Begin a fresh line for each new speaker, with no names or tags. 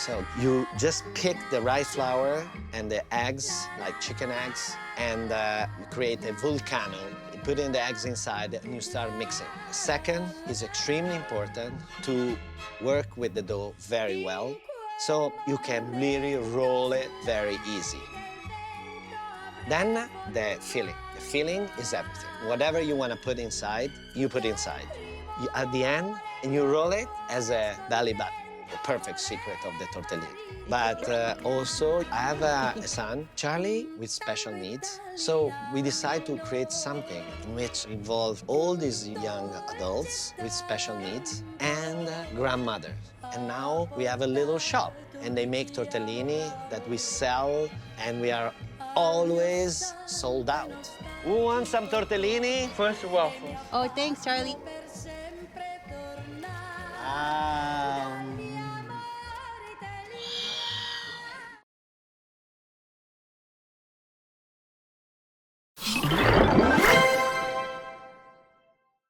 So you just pick the right flour and the eggs, like chicken eggs, and you create a volcano. You put in the eggs inside and you start mixing. Second is extremely important to work with the dough very well, so you can really roll it very easy. Then the filling. The filling is everything. Whatever you want to put inside, you put inside. At the end, and you roll it as a belly button, the perfect secret of the tortellini. But also, I have a son, Charlie, with special needs. So we decided to create something in which involve all these young adults with special needs and grandmothers. And now we have a little shop, and they make tortellini that we sell, and we are always sold out. Who wants some tortellini?
First waffles.
Oh, thanks, Charlie.